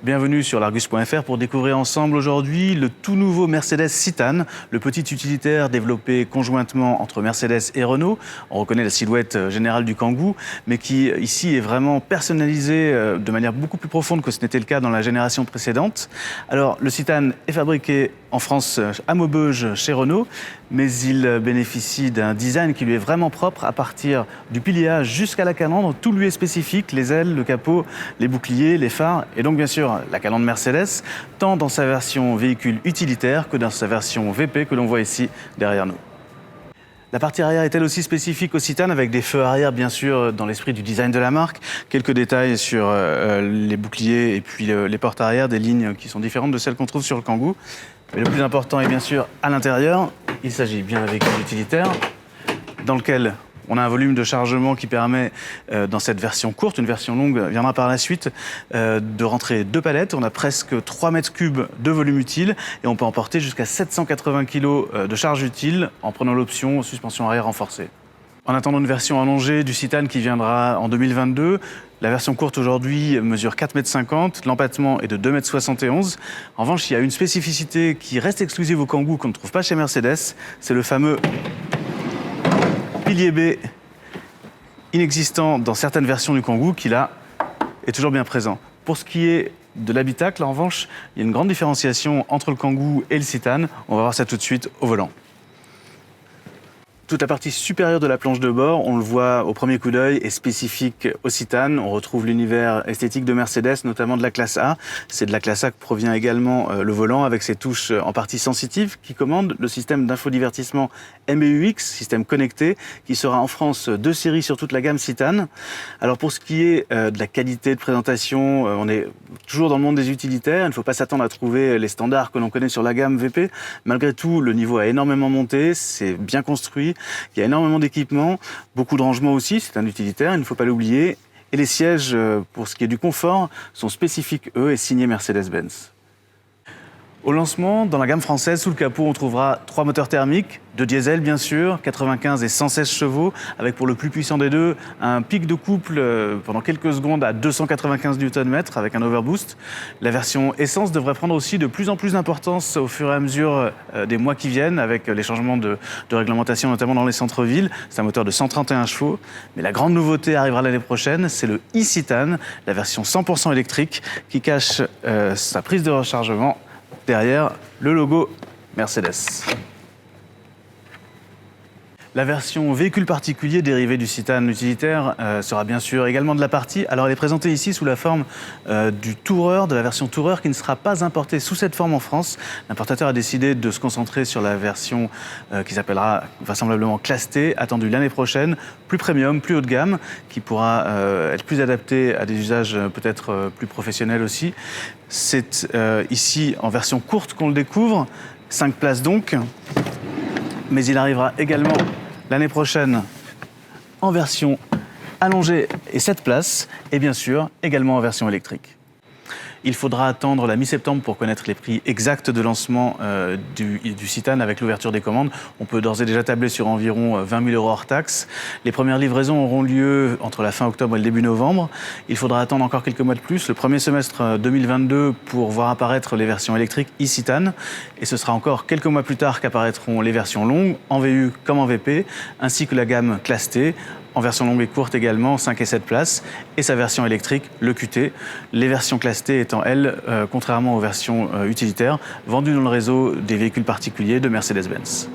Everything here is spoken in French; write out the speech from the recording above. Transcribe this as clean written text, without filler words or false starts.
Bienvenue sur l'Argus.fr pour découvrir ensemble aujourd'hui le tout nouveau Mercedes Citan, le petit utilitaire développé conjointement entre Mercedes et Renault. On reconnaît la silhouette générale du Kangoo, mais qui ici est vraiment personnalisé de manière beaucoup plus profonde que ce n'était le cas dans la génération précédente. Alors le Citan est fabriqué en France à Maubeuge chez Renault, mais il bénéficie d'un design qui lui est vraiment propre à partir du pilier jusqu'à la calandre. Tout lui est spécifique, les ailes, le capot, les boucliers, les phares et donc bien sûr la calandre Mercedes, tant dans sa version véhicule utilitaire que dans sa version VP que l'on voit ici derrière nous. La partie arrière est elle aussi spécifique au Citan avec des feux arrière bien sûr dans l'esprit du design de la marque. Quelques détails sur les boucliers et puis les portes arrière, des lignes qui sont différentes de celles qu'on trouve sur le Kangoo. Mais le plus important est bien sûr à l'intérieur. Il s'agit bien d'un véhicule utilitaire dans lequel on a un volume de chargement qui permet, dans cette version courte, une version longue viendra par la suite, de rentrer 2 palettes. On a presque 3 mètres cubes de volume utile et on peut emporter jusqu'à 780 kg de charge utile en prenant l'option suspension arrière renforcée. En attendant une version allongée du Citan qui viendra en 2022, la version courte aujourd'hui mesure 4,50 m, l'empattement est de 2,71 m. En revanche, il y a une spécificité qui reste exclusive au Kangoo qu'on ne trouve pas chez Mercedes, c'est le fameux pilier B inexistant dans certaines versions du Kangoo qui là est toujours bien présent. Pour ce qui est de l'habitacle, en revanche, il y a une grande différenciation entre le Kangoo et le Citan. On va voir ça tout de suite au volant. Toute la partie supérieure de la planche de bord, on le voit au premier coup d'œil, est spécifique au Citan. On retrouve l'univers esthétique de Mercedes, notamment de la classe A. C'est de la classe A que provient également le volant avec ses touches en partie sensitives qui commandent le système d'infodivertissement MBUX, système connecté, qui sera en France de série sur toute la gamme Citan. Alors pour ce qui est de la qualité de présentation, on est toujours dans le monde des utilitaires. Il ne faut pas s'attendre à trouver les standards que l'on connaît sur la gamme VP. Malgré tout, le niveau a énormément monté, c'est bien construit. Il y a énormément d'équipements, beaucoup de rangements aussi, c'est un utilitaire, il ne faut pas l'oublier. Et les sièges, pour ce qui est du confort, sont spécifiques, eux, et signés Mercedes-Benz. Au lancement, dans la gamme française, sous le capot, on trouvera 3 moteurs thermiques, 2 diesel bien sûr, 95 et 116 chevaux, avec pour le plus puissant des deux, un pic de couple pendant quelques secondes à 295 Nm avec un overboost. La version essence devrait prendre aussi de plus en plus d'importance au fur et à mesure des mois qui viennent, avec les changements de réglementation, notamment dans les centres-villes. C'est un moteur de 131 chevaux. Mais la grande nouveauté arrivera l'année prochaine, c'est le e-Citan, la version 100% électrique, qui cache sa prise de rechargement derrière le logo Mercedes. La version véhicule particulier dérivée du Citan utilitaire sera bien sûr également de la partie. Alors elle est présentée ici sous la forme du Tourer, de la version Tourer qui ne sera pas importée sous cette forme en France. L'importateur a décidé de se concentrer sur la version qui s'appellera vraisemblablement Classe T, attendue l'année prochaine, plus premium, plus haut de gamme, qui pourra être plus adaptée à des usages peut-être plus professionnels aussi. C'est ici en version courte qu'on le découvre, 5 places donc, mais il arrivera également l'année prochaine en version allongée et 7 places, et bien sûr également en version électrique. Il faudra attendre la mi-septembre pour connaître les prix exacts de lancement du Citan avec l'ouverture des commandes. On peut d'ores et déjà tabler sur environ 20 000 € hors taxes. Les premières livraisons auront lieu entre la fin octobre et le début novembre. Il faudra attendre encore quelques mois de plus, le premier semestre 2022, pour voir apparaître les versions électriques e-Citan. Et ce sera encore quelques mois plus tard qu'apparaîtront les versions longues, en VU comme en VP, ainsi que la gamme Classe T, en version longue et courte également, 5 et 7 places, et sa version électrique, le QT. Les versions Classe T étant, elles, contrairement aux versions utilitaires, vendues dans le réseau des véhicules particuliers de Mercedes-Benz.